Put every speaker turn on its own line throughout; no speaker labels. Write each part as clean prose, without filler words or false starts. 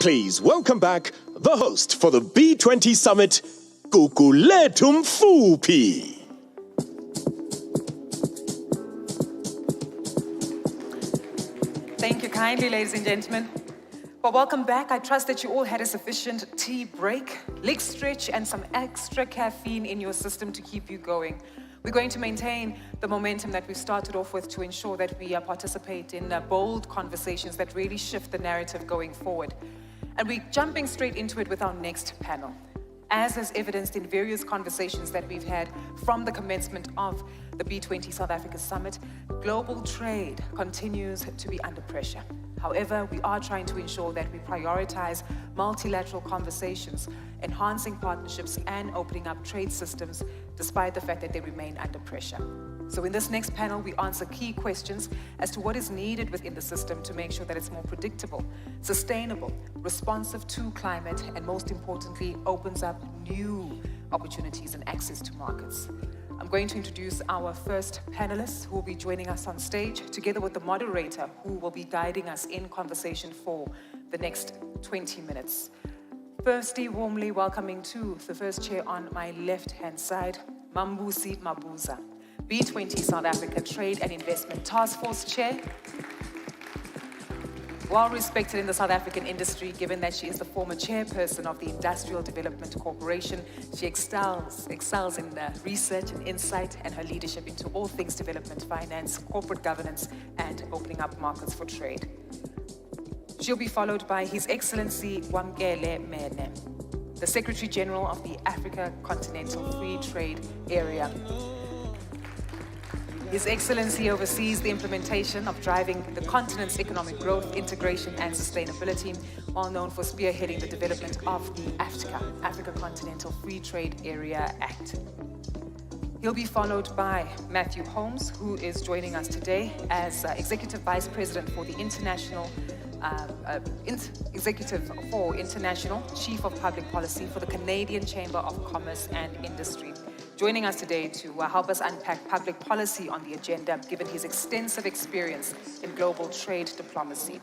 please welcome back the host for the B20 Summit, Kukulethu Mfuphi.
Thank you kindly, ladies and gentlemen. Well, welcome back. I trust that you all had a sufficient tea break, leg stretch, and some extra caffeine in your system to keep you going. We're going to maintain the momentum that we've started off with to ensure that we participate in bold conversations that really shift the narrative going forward. And we're jumping straight into it with our next panel. As is evidenced in various conversations that we've had from the commencement of the B20 South Africa Summit, global trade continues to be under pressure. However, we are trying to ensure that we prioritize multilateral conversations, enhancing partnerships and opening up trade systems despite the fact that they remain under pressure. So in this next panel, we answer key questions as to what is needed within the system to make sure that it's more predictable, sustainable, responsive to climate, and most importantly, opens up new opportunities and access to markets. I'm going to introduce our first panelists who will be joining us on stage, together with the moderator who will be guiding us in conversation for the next 20 minutes. Firstly, warmly welcoming to the first chair on my left-hand side, Mabuza, B20 South Africa Trade and Investment Task Force Chair. Well respected in the South African industry, given that she is the former chairperson of the Industrial Development Corporation. She excels in research and insight and her leadership into all things development, finance, corporate governance, and opening up markets for trade. She'll be followed by His Excellency Wamkele Mene, the Secretary General of the Africa Continental Free Trade Area. His Excellency oversees the implementation of driving the continent's economic growth, integration, and sustainability, well known for spearheading the development of the Africa Continental Free Trade Area Act. He'll be followed by Matthew Holmes, who is joining us today as Executive Vice President for the Executive for International Chief of Public Policy for the Canadian Chamber of Commerce and Industry. Joining us today to help us unpack public policy on the agenda, given his extensive experience in global trade diplomacy.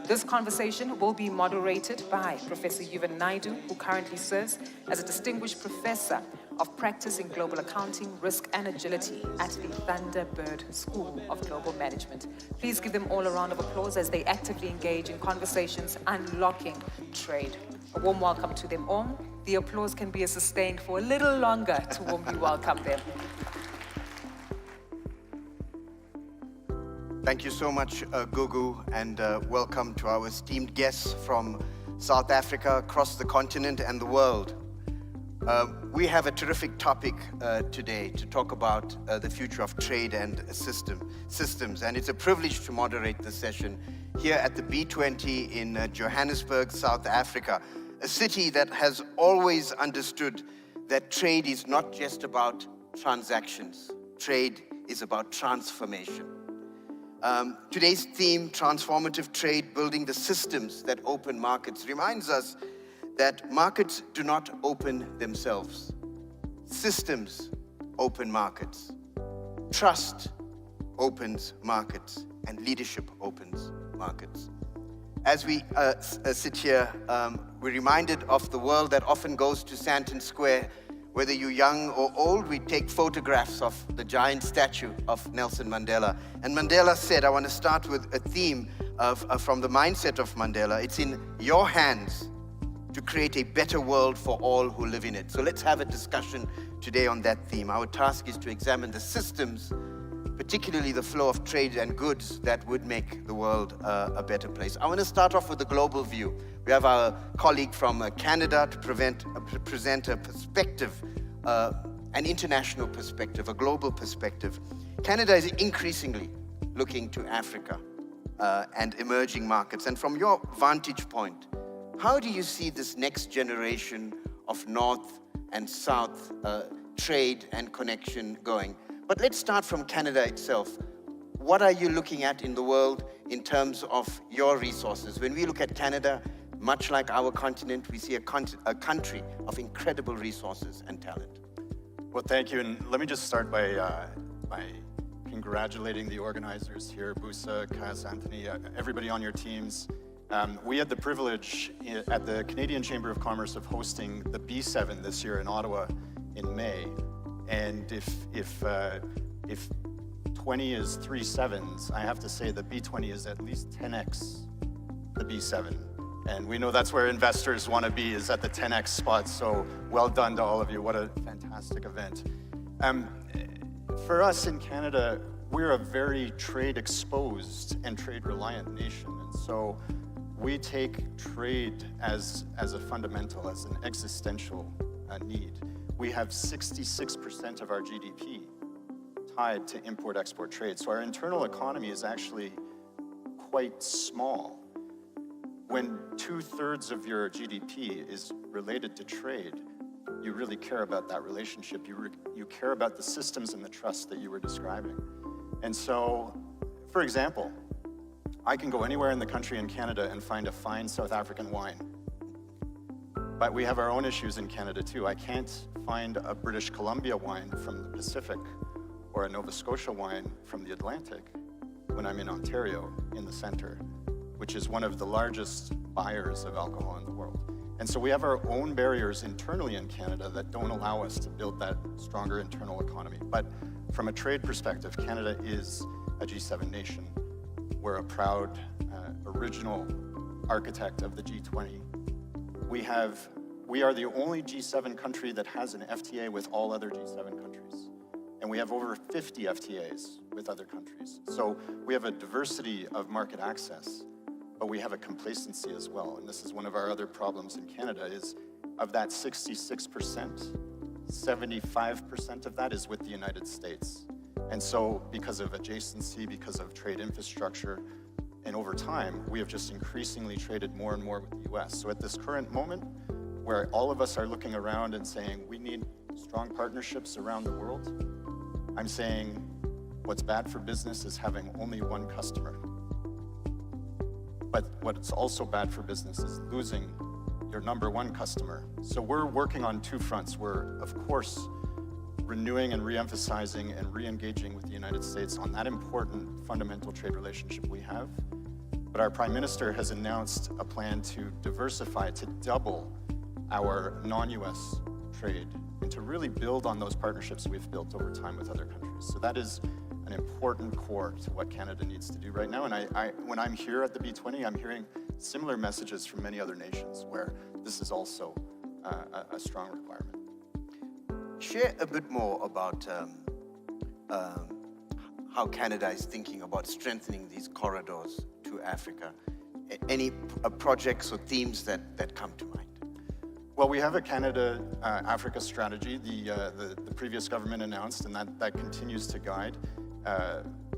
This conversation will be moderated by Professor Euvin Naidoo, who currently serves as a distinguished professor of practice in global accounting, risk and agility at the Thunderbird School of Global Management. Please give them all a round of applause as they actively engage in conversations unlocking trade. A warm welcome to them all. The applause can be sustained for a little longer to warmly welcome them.
Thank you so much, Gugu, and welcome to our esteemed guests from South Africa, across the continent and the world. We have a terrific topic today to talk about the future of trade and systems, and it's a privilege to moderate the session here at the B20 in Johannesburg, South Africa, a city that has always understood that trade is not just about transactions. Trade is about transformation. Today's theme, Transformative Trade, Building the Systems that Open Markets, reminds us that markets do not open themselves. Systems open markets. Trust opens markets, and leadership opens markets. As we sit here, we're reminded of the world that often goes to Sandton Square. Whether you're young or old, we take photographs of the giant statue of Nelson Mandela. And Mandela said, I want to start with a theme from the mindset of Mandela. It's in your hands to create a better world for all who live in it. So let's have a discussion today on that theme. Our task is to examine the systems, particularly the flow of trade and goods, that would make the world a better place. I want to start off with a global view. We have our colleague from Canada to present a perspective, an international perspective, a global perspective. Canada is increasingly looking to Africa and emerging markets. And from your vantage point, how do you see this next generation of North and South trade and connection going? But let's start from Canada itself. What are you looking at in the world in terms of your resources? When we look at Canada, much like our continent, we see a country of incredible resources and talent.
Well, thank you. And let me just start by congratulating the organizers here, Busi, Cass, Anthony, everybody on your teams. We had the privilege at the Canadian Chamber of Commerce of hosting the B7 this year in Ottawa in May. And if 20 is 3 sevens, I have to say the B20 is at least 10x the B7. And we know that's where investors want to be, is at the 10x spot. So well done to all of you. What a fantastic event. For us in Canada, we're a very trade exposed and trade reliant nation. And so we take trade as a fundamental, as an existential need. We have 66% of our GDP tied to import-export trade. So our internal economy is actually quite small. When 2/3 of your GDP is related to trade, you really care about that relationship. You care about the systems and the trust that you were describing. And so, for example, I can go anywhere in the country in Canada and find a fine South African wine. But we have our own issues in Canada too. I can't find a British Columbia wine from the Pacific or a Nova Scotia wine from the Atlantic when I'm in Ontario in the center, which is one of the largest buyers of alcohol in the world. And so we have our own barriers internally in Canada that don't allow us to build that stronger internal economy. But from a trade perspective, Canada is a G7 nation. We're a proud, original architect of the G20. We are the only G7 country that has an FTA with all other G7 countries. And we have over 50 FTAs with other countries. So we have a diversity of market access, but we have a complacency as well. And this is one of our other problems in Canada is of that 66%, 75% of that is with the United States. And so because of adjacency, because of trade infrastructure, and over time, we have just increasingly traded more and more with the US. So at this current moment, where all of us are looking around and saying, we need strong partnerships around the world, I'm saying what's bad for business is having only one customer. But what's also bad for business is losing your number one customer. So we're working on two fronts. We're, of course, renewing and re-emphasizing and re-engaging with the United States on that important fundamental trade relationship we have. But our Prime Minister has announced a plan to diversify, to double our non-US trade, and to really build on those partnerships we've built over time with other countries. So that is an important core to what Canada needs to do right now. And when I'm here at the B20, I'm hearing similar messages from many other nations where this is also a strong requirement.
Share a bit more about how Canada is thinking about strengthening these corridors to Africa. Any projects or themes that come to mind?
Well, we have a Canada-Africa strategy the previous government announced, and that continues to guide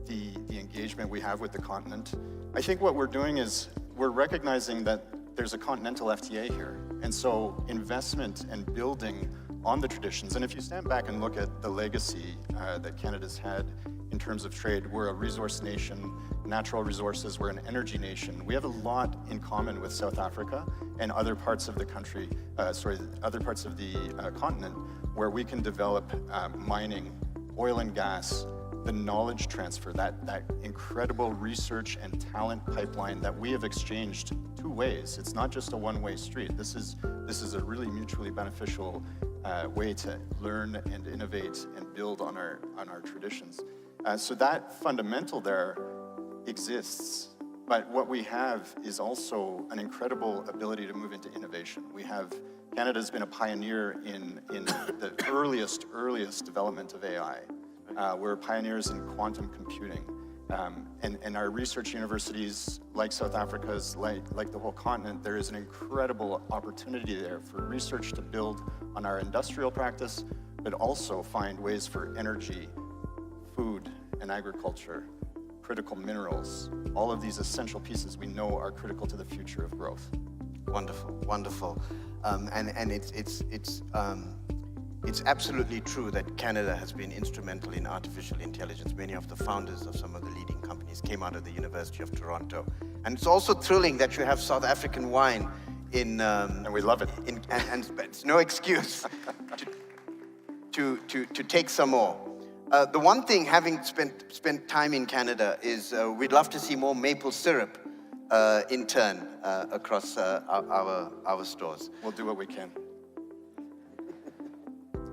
the engagement we have with the continent. I think what we're doing is we're recognizing that there's a continental FTA here. And so investment and building on the traditions, and if you stand back and look at the legacy that Canada's had in terms of trade, we're a resource nation, natural resources, we're an energy nation. We have a lot in common with South Africa and other parts of the country, other parts of the continent, where we can develop mining, oil and gas, the knowledge transfer, that incredible research and talent pipeline that we have exchanged two ways. It's not just a one-way street. This is a really mutually beneficial way to learn and innovate and build on our traditions. So that fundamental there exists, but what we have is also an incredible ability to move into innovation. Canada's been a pioneer in the earliest development of AI. We're pioneers in quantum computing. And our research universities, like South Africa's, like the whole continent, there is an incredible opportunity there for research to build on our industrial practice, but also find ways for energy, food and agriculture, critical minerals, all of these essential pieces we know are critical to the future of growth.
Wonderful, wonderful. And it's absolutely true that Canada has been instrumental in artificial intelligence. Many of the founders of some of the leading companies came out of the University of Toronto. And it's also thrilling that you have South African wine in...
and we love it.
And it's no excuse to take some more. The one thing, having spent time in Canada, is we'd love to see more maple syrup in turn across our stores.
We'll do what we can.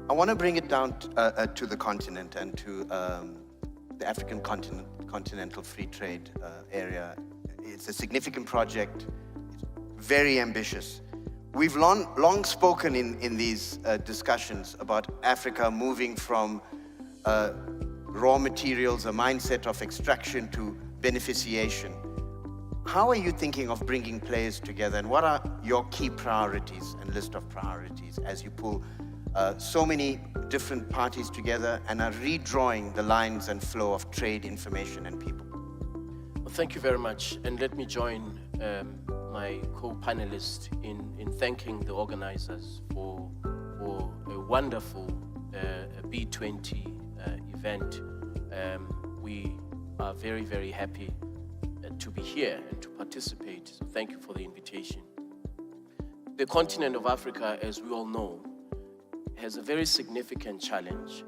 I want to bring it down to the continent and to the African continental free trade area. It's a significant project, it's very ambitious. We've long spoken in these discussions about Africa moving from raw materials, a mindset of extraction, to beneficiation. How are you thinking of bringing players together, and what are your key priorities and list of priorities as you pull so many different parties together and are redrawing the lines and flow of trade, information, and people?
Well, thank you very much, and let me join my co-panelists in thanking the organizers for a wonderful B20 event. We are very, very happy to be here and to participate, so thank you for the invitation. The continent of Africa, as we all know, has a very significant challenge,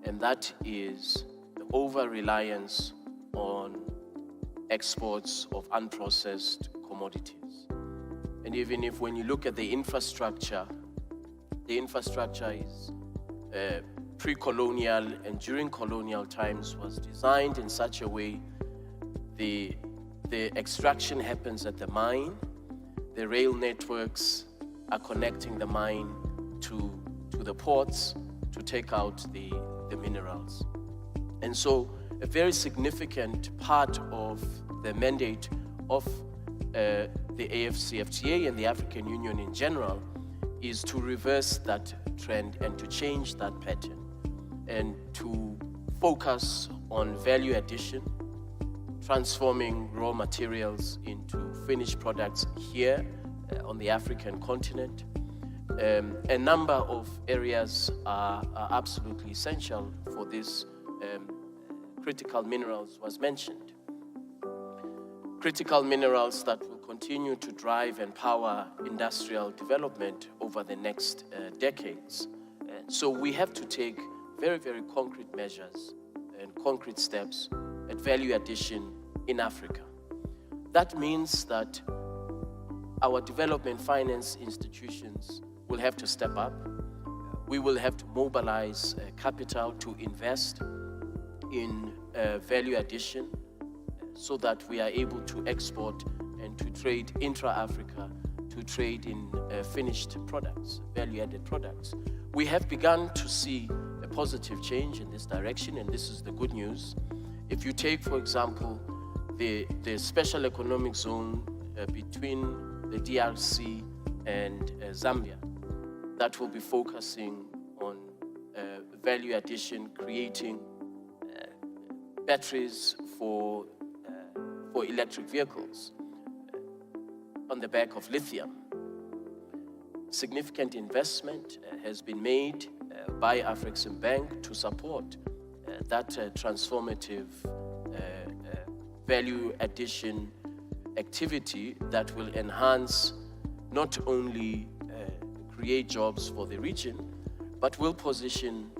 and that is the over-reliance on exports of unprocessed commodities. And even if when you look at the infrastructure is pre-colonial and during colonial times was designed in such a way the extraction happens at the mine, the rail networks are connecting the mine to the ports to take out the minerals. And so a very significant part of the mandate of the AFCFTA and the African Union in general is to reverse that trend and to change that pattern and to focus on value addition, transforming raw materials into finished products here on the African continent. A number of areas are absolutely essential for this. Critical minerals was mentioned. Critical minerals that will continue to drive and power industrial development over the next decades. So we have to take very, very concrete measures and concrete steps at value addition in Africa. That means that our development finance institutions will have to step up. We will have to mobilize capital to invest in value addition so that we are able to export and to trade intra-Africa, to trade in finished products, value-added products. We have begun to see a positive change in this direction, and this is the good news. If you take, for example, the special economic zone between the DRC and Zambia, that will be focusing on value addition, creating batteries for electric vehicles on the back of lithium. Significant investment has been made by Afrexim Bank to support that transformative value addition activity that will enhance not only create jobs for the region, but will position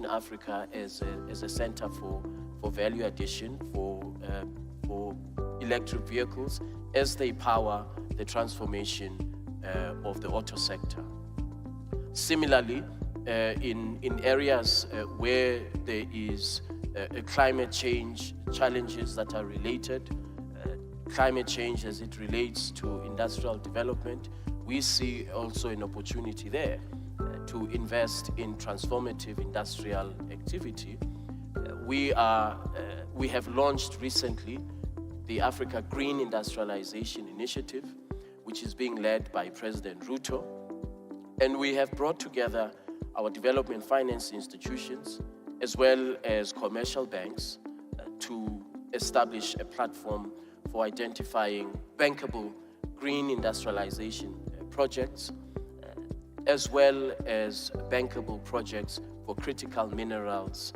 Africa as a center for value addition for electric vehicles as they power the transformation of the auto sector. Similarly, in areas where there is climate change challenges that are related, climate change as it relates to industrial development, we see also an opportunity there to invest in transformative industrial activity. We have launched recently the Africa Green Industrialization Initiative, which is being led by President Ruto. And we have brought together our development finance institutions as well as commercial banks to establish a platform for identifying bankable green industrialization projects, as well as bankable projects for critical minerals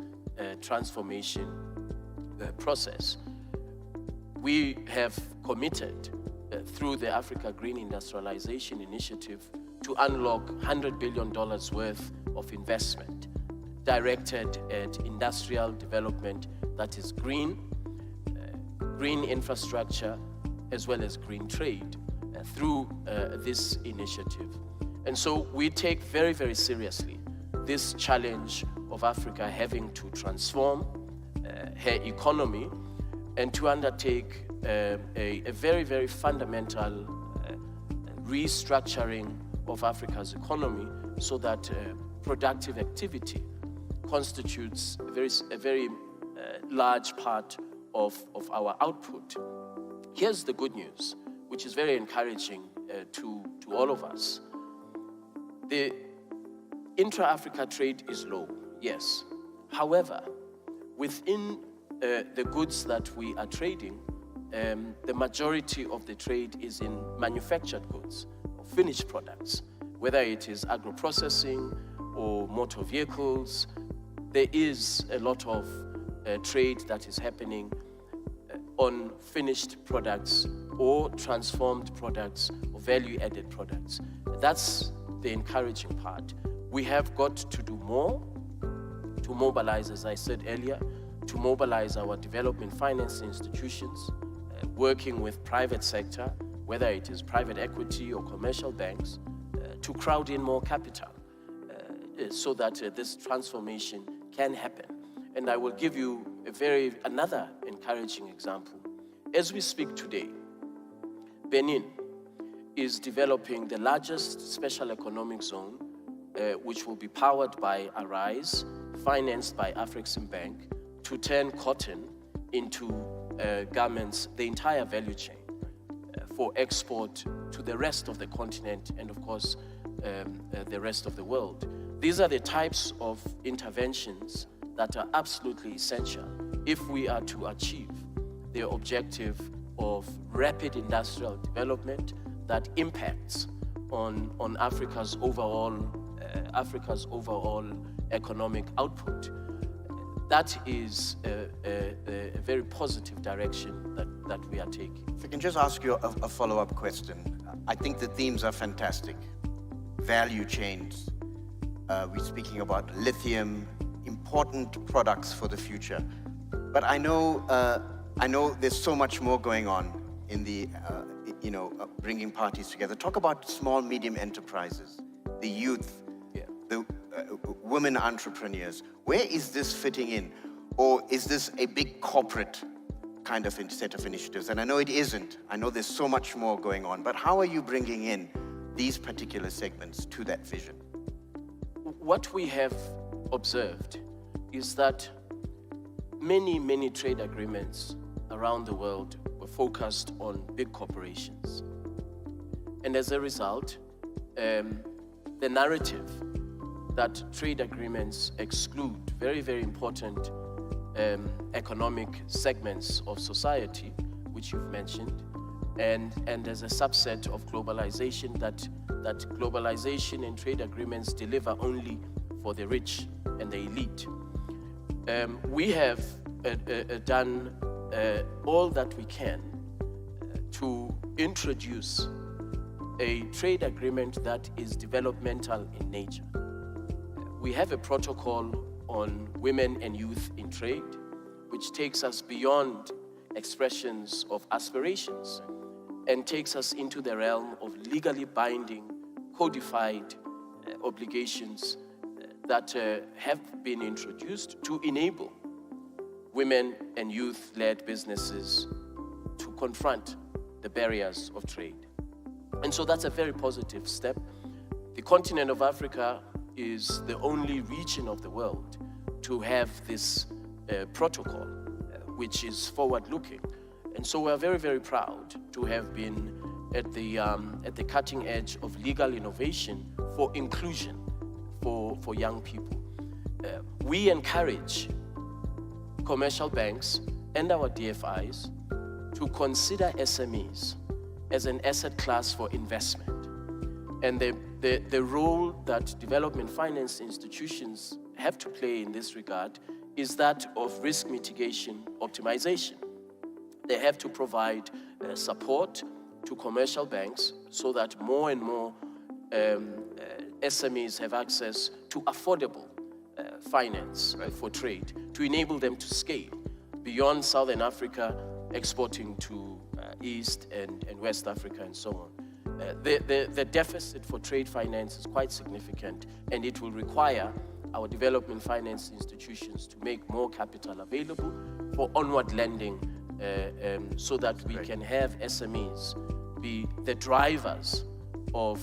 transformation process. We have committed through the Africa Green Industrialization Initiative to unlock $100 billion worth of investment directed at industrial development that is green infrastructure, as well as green trade through this initiative. And so we take very, very seriously this challenge of Africa having to transform her economy and to undertake a very, very fundamental restructuring of Africa's economy so that productive activity constitutes a very large part of our output. Here's the good news, which is very encouraging to all of us. The intra-Africa trade is low, yes. However, within the goods that we are trading, the majority of the trade is in manufactured goods, or finished products, whether it is agro-processing or motor vehicles. There is a lot of trade that is happening on finished products or transformed products or value-added products. That's the encouraging part. We have got to do more to mobilize, as I said earlier, to mobilize our development finance institutions, working with private sector, whether it is private equity or commercial banks, to crowd in more capital so that this transformation can happen. And I will give you another encouraging example. As we speak today, Benin is developing the largest special economic zone, which will be powered by Arise, financed by Afrexim Bank, to turn cotton into garments, the entire value chain, for export to the rest of the continent and, of course, the rest of the world. These are the types of interventions that are absolutely essential if we are to achieve the objective of rapid industrial development that impacts on Africa's overall economic output. That is a very positive direction that we are taking.
If I can just ask you a follow-up question. I think the themes are fantastic. Value chains. We're speaking about lithium, important products for the future. But I know there's so much more going on in the, bringing parties together. Talk about small, medium enterprises, the youth, the women entrepreneurs. Where is this fitting in? Or is this a big corporate kind of set of initiatives? And I know it isn't. I know there's so much more going on. But how are you bringing in these particular segments to that vision?
What we have observed is that many, many trade agreements around the world were focused on big corporations. And as a result, the narrative that trade agreements exclude very, very important economic segments of society, which you've mentioned, and as a subset of globalization, that globalization and trade agreements deliver only for the rich and the elite. We have done all that we can to introduce a trade agreement that is developmental in nature. We have a protocol on women and youth in trade, which takes us beyond expressions of aspirations and takes us into the realm of legally binding, codified obligations that have been introduced to enable women and youth-led businesses to confront the barriers of trade. And so that's a very positive step. The continent of Africa is the only region of the world to have this protocol, which is forward-looking. And so we're very, very proud to have been at the cutting edge of legal innovation for inclusion for young people. We encourage commercial banks and our DFIs to consider SMEs as an asset class for investment. And the role that development finance institutions have to play in this regard is that of risk mitigation optimization. They have to provide support to commercial banks so that more and more SMEs have access to affordable finance for trade, to enable them to scale beyond Southern Africa, exporting to East and West Africa and so on. The deficit for trade finance is quite significant, and it will require our development finance institutions to make more capital available for onward lending so that we can have SMEs be the drivers of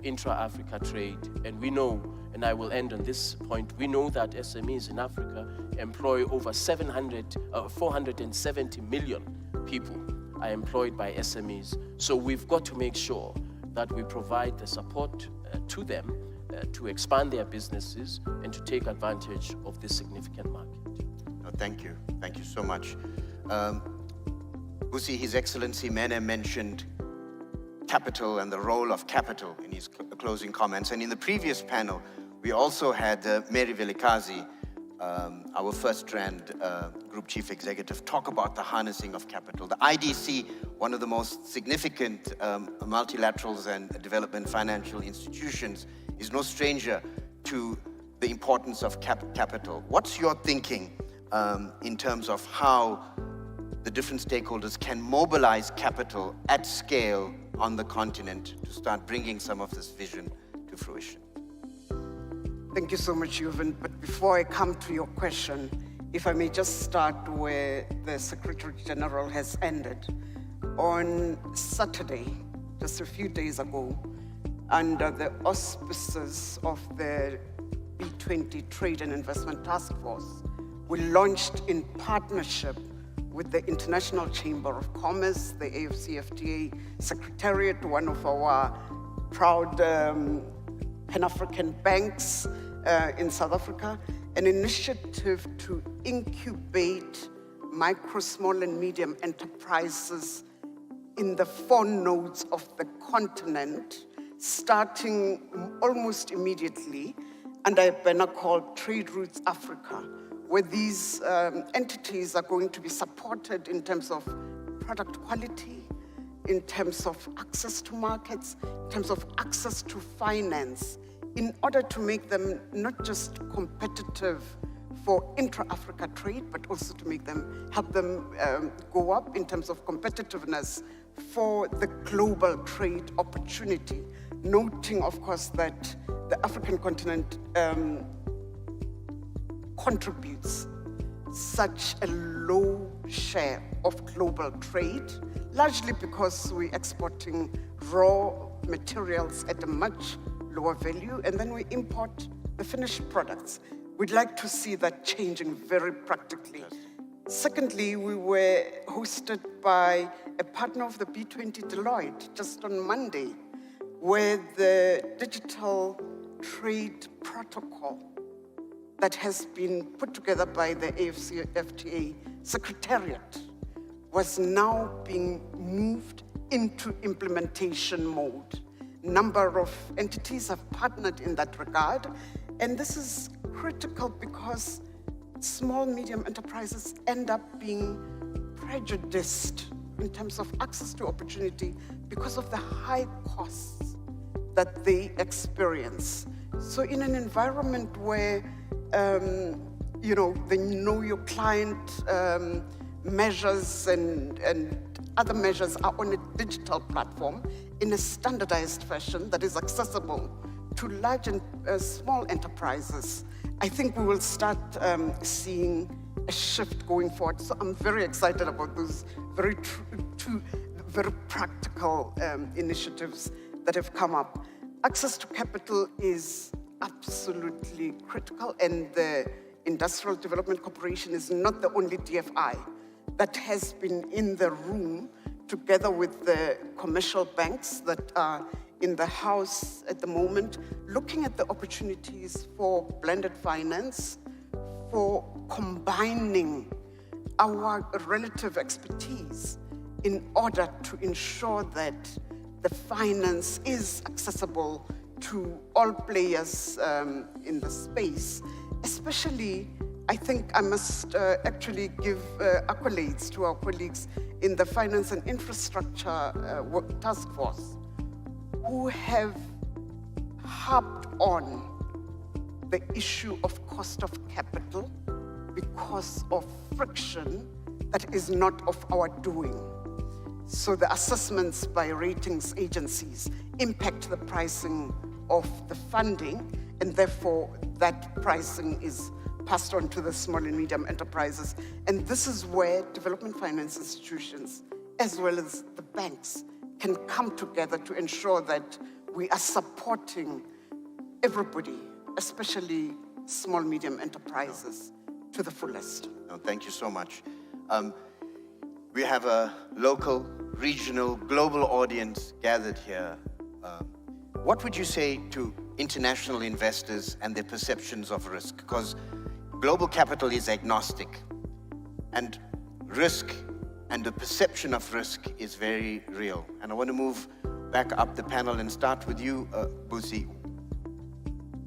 intra-Africa trade. And we know, and I will end on this point, we know that SMEs in Africa employ over 470 million people are employed by SMEs. So we've got to make sure that we provide the support to them to expand their businesses and to take advantage of this significant market.
No, thank you. Thank you so much. Busi, His Excellency Mene mentioned capital and the role of capital in his closing comments. And in the previous panel, we also had Mary Velikazi, our First Strand Group Chief Executive, talk about the harnessing of capital. The IDC, one of the most significant multilaterals and development financial institutions, is no stranger to the importance of capital. What's your thinking in terms of how the different stakeholders can mobilize capital at scale on the continent to start bringing some of this vision to fruition?
Thank you so much, Euvin. But before I come to your question, if I may just start where the Secretary General has ended. On Saturday, just a few days ago, under the auspices of the B20 Trade and Investment Task Force, we launched in partnership with the International Chamber of Commerce, the AFCFTA Secretariat, one of our proud Pan-African banks in South Africa, an initiative to incubate micro, small, and medium enterprises in the 4 nodes of the continent, starting almost immediately under a banner called Trade Routes Africa, where these entities are going to be supported in terms of product quality, in terms of access to markets, in terms of access to finance, in order to make them not just competitive for intra-Africa trade, but also to make them, help them go up in terms of competitiveness for the global trade opportunity. Noting, of course, that the African continent contributes such a low share of global trade, largely because we're exporting raw materials at a much lower value, and then we import the finished products. We'd like to see that changing very practically. Yes. Secondly, we were hosted by a partner of the B20, Deloitte, just on Monday, where the digital trade protocol that has been put together by the AFCFTA Secretariat was now being moved into implementation mode. Number of entities have partnered in that regard, and this is critical because small, medium enterprises end up being prejudiced in terms of access to opportunity because of the high costs that they experience. So in an environment where, the know your client measures and other measures are on a digital platform in a standardized fashion that is accessible to large and small enterprises, I think we will start seeing a shift going forward. So I'm very excited about those two very practical initiatives that have come up. Access to capital is absolutely critical, and the Industrial Development Corporation is not the only DFI that has been in the room together with the commercial banks that are in the house at the moment, looking at the opportunities for blended finance, for combining our relative expertise in order to ensure that the finance is accessible to all players in the space. Especially, I think I must actually give accolades to our colleagues in the Finance and Infrastructure Task Force, who have harped on the issue of cost of capital because of friction that is not of our doing. So the assessments by ratings agencies impact the pricing of the funding, and therefore that pricing is passed on to the small and medium enterprises. And this is where development finance institutions, as well as the banks, can come together to ensure that we are supporting everybody, especially small, medium enterprises, to the fullest.
No, thank you so much. We have a local, regional, global audience gathered here. What would you say to international investors and their perceptions of risk? Because global capital is agnostic, and risk and the perception of risk is very real. And I want to move back up the panel and start with you, Busi.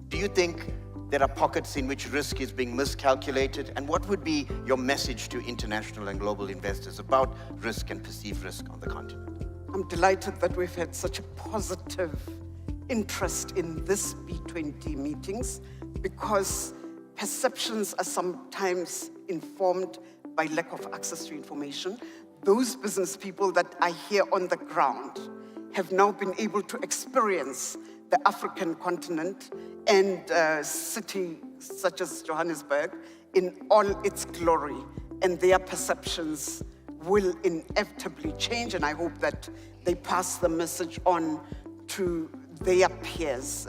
Do you think there are pockets in which risk is being miscalculated? And what would be your message to international and global investors about risk and perceived risk on the continent?
I'm delighted that we've had such a positive interest in this B20 meetings, because perceptions are sometimes informed by lack of access to information. Those business people that are here on the ground have now been able to experience the African continent and city such as Johannesburg in all its glory, and their perceptions will inevitably change, and I hope that they pass the message on to their peers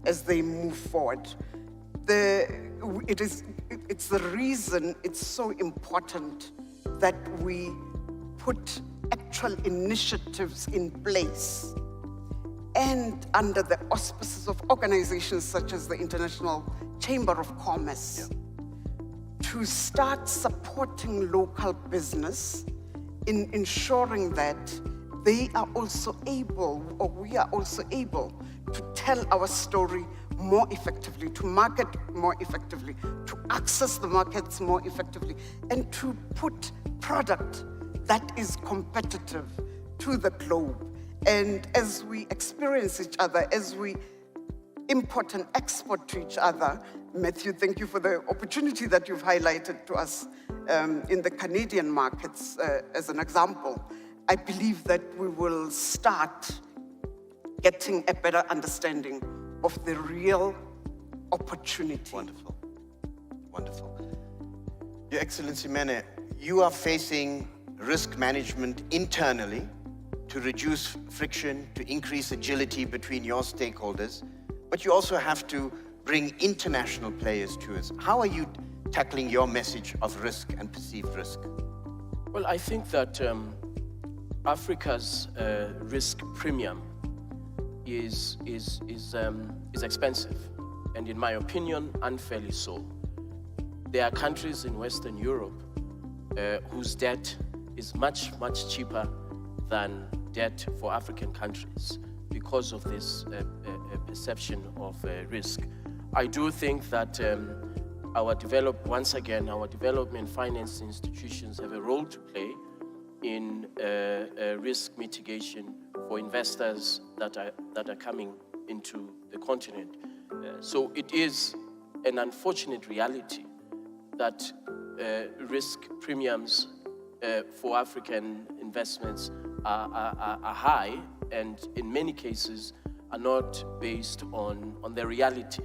as they move forward. It's the reason it's so important that we put actual initiatives in place and under the auspices of organizations such as the International Chamber of Commerce, to start supporting local business in ensuring that they are also able, or we are also able, to tell our story more effectively, to market more effectively, to access the markets more effectively, and to put product that is competitive to the globe. And as we experience each other, as we import and export to each other, Matthew, thank you for the opportunity that you've highlighted to us in the Canadian markets as an example. I believe that we will start getting a better understanding of the real opportunity.
Wonderful, wonderful. Your Excellency Mene, you are facing risk management internally to reduce friction, to increase agility between your stakeholders, but you also have to bring international players to us. How are you tackling your message of risk and perceived risk?
Well, I think that Africa's risk premium is expensive, and in my opinion, unfairly so. There are countries in Western Europe whose debt is much, much cheaper than debt for African countries because of this perception of risk. I do think that our development finance institutions have a role to play in risk mitigation for investors that are coming into the continent. So it is an unfortunate reality that risk premiums for African investments are high, and in many cases are not based on the reality.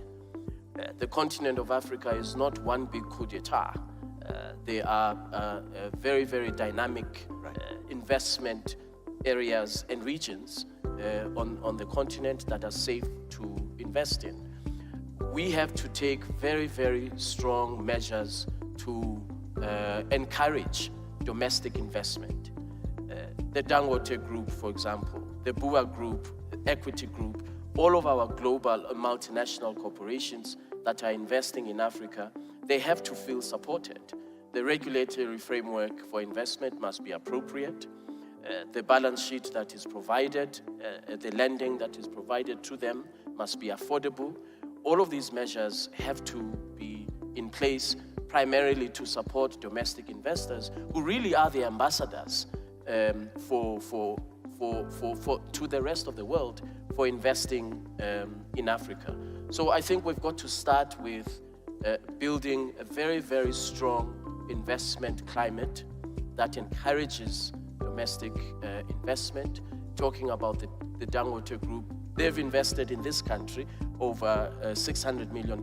The continent of Africa is not one big coup d'etat. They are very, very dynamic investment areas and regions on the continent that are safe to invest in. We have to take very, very strong measures to encourage domestic investment. The Dangote Group, for example, the BUA Group, Equity Group, all of our global multinational corporations that are investing in Africa, they have to feel supported. The regulatory framework for investment must be appropriate. The balance sheet that is provided, the lending that is provided to them must be affordable. All of these measures have to be in place primarily to support domestic investors who really are the ambassadors to the rest of the world for investing in Africa. So I think we've got to start with building a very, very strong investment climate that encourages domestic investment. Talking about the Dangote Group, they've invested in this country over $600 million.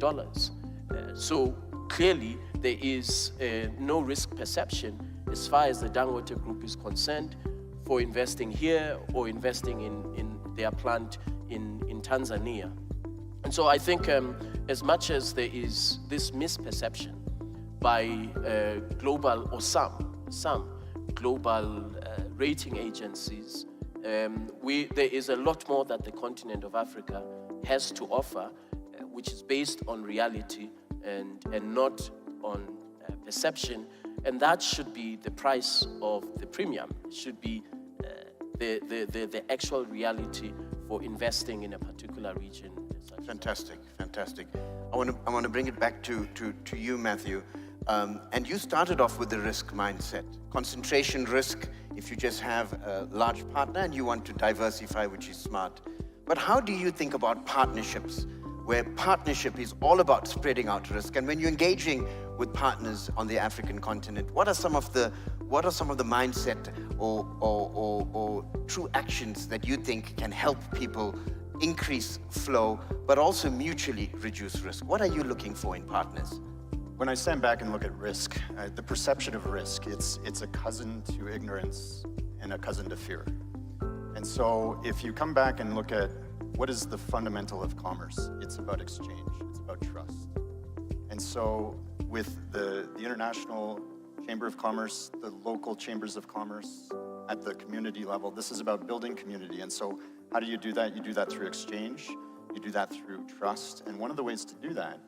So clearly there is no risk perception as far as the Dangote Group is concerned for investing here or investing in their plant in Tanzania. And so I think as much as there is this misperception by global or some global rating agencies, there is a lot more that the continent of Africa has to offer, which is based on reality and not on perception. And that should be the price of the premium. It should be the actual reality for investing in a particular region.
Fantastic, fantastic. I want to bring it back to you, Matthew. And you started off with the risk mindset. Concentration risk, if you just have a large partner and you want to diversify, which is smart. But how do you think about partnerships, where partnership is all about spreading out risk? And when you're engaging with partners on the African continent, what are some of the mindset or true actions that you think can help people increase flow, but also mutually reduce risk? What are you looking for in partners?
When I stand back and look at risk, the perception of risk, it's a cousin to ignorance and a cousin to fear. And so if you come back and look at what is the fundamental of commerce, it's about exchange, it's about trust. And so with the International Chamber of Commerce, the local chambers of commerce at the community level, this is about building community. And so how do you do that? You do that through exchange, you do that through trust. And one of the ways to do that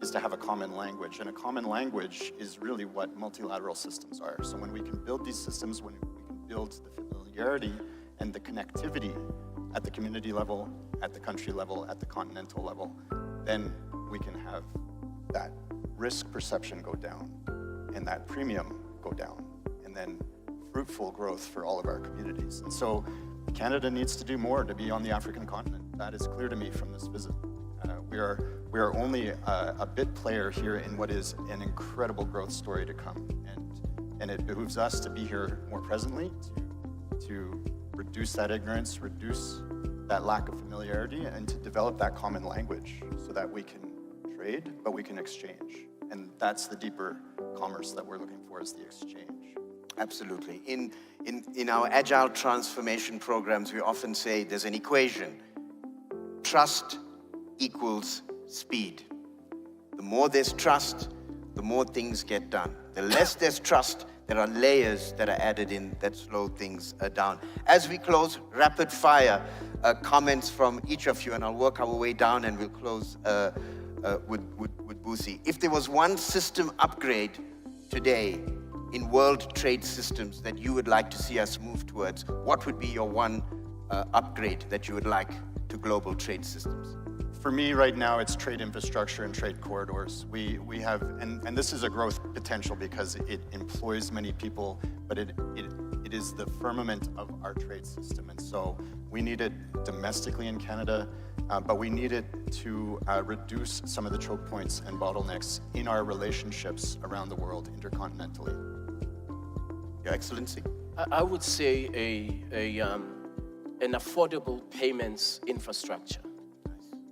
is to have a common language. And a common language is really what multilateral systems are. So when we can build these systems, when we can build the familiarity and the connectivity at the community level, at the country level, at the continental level, then we can have that risk perception go down and that premium go down, and then fruitful growth for all of our communities. And so Canada needs to do more to be on the African continent. That is clear to me from this visit. We are only a bit player here in what is an incredible growth story to come. And it behooves us to be here more presently, to reduce that ignorance, reduce that lack of familiarity, and to develop that common language so that we can trade, but we can exchange. And that's the deeper commerce that we're looking for, is the exchange.
Absolutely. In our agile transformation programs, we often say there's an equation. Trust equals speed. The more there's trust, the more things get done. The less there's trust, there are layers that are added in that slow things down. As we close, rapid fire comments from each of you, and I'll work our way down and we'll close with Busi. If there was one system upgrade today in world trade systems that you would like to see us move towards, what would be your one upgrade that you would like to global trade systems?
For me right now, it's trade infrastructure and trade corridors. We have, and this is a growth potential because it employs many people, but it is the firmament of our trade system. And so we need it domestically in Canada, but we need it to reduce some of the choke points and bottlenecks in our relationships around the world intercontinentally.
Your Excellency.
I would say an affordable payments infrastructure.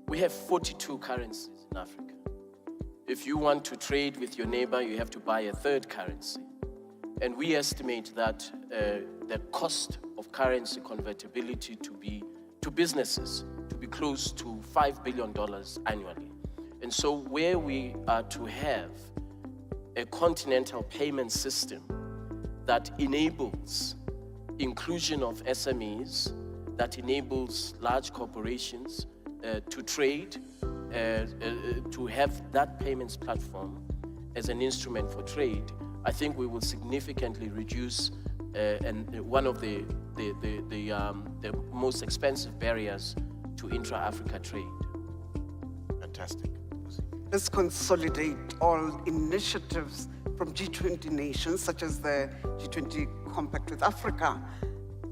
We have 42 currencies in Africa. If you want to trade with your neighbor, you have to buy a third currency. And we estimate that the cost of currency convertibility to businesses to be close to $5 billion annually. And so where we are to have a continental payment system that enables inclusion of SMEs, that enables large corporations to trade, to have that payments platform as an instrument for trade, I think we will significantly reduce one of the most expensive barriers to intra-Africa trade.
Fantastic.
Let's consolidate all initiatives from G20 nations, such as the G20 Compact with Africa,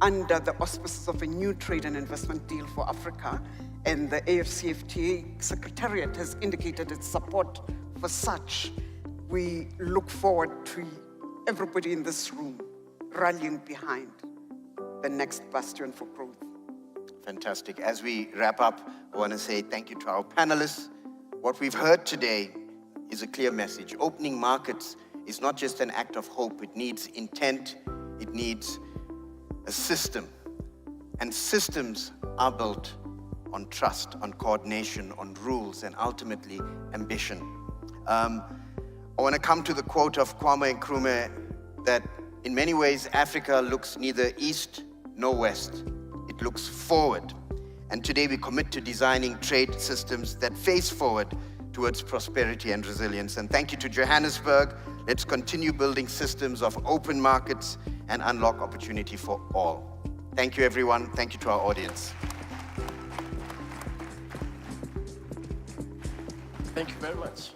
under the auspices of a new trade and investment deal for Africa. And the AFCFTA Secretariat has indicated its support for such. We look forward to everybody in this room rallying behind the next bastion for growth.
Fantastic. As we wrap up, I want to say thank you to our panelists. What we've heard today is a clear message. Opening markets is not just an act of hope. It needs intent. It needs a system. And systems are built on trust, on coordination, on rules, and ultimately ambition. I want to come to the quote of Kwame Nkrumah that in many ways, Africa looks neither east nor west. It looks forward. And today we commit to designing trade systems that face forward towards prosperity and resilience. And thank you to Johannesburg. Let's continue building systems of open markets and unlock opportunity for all. Thank you, everyone. Thank you to our audience.
Thank you very much.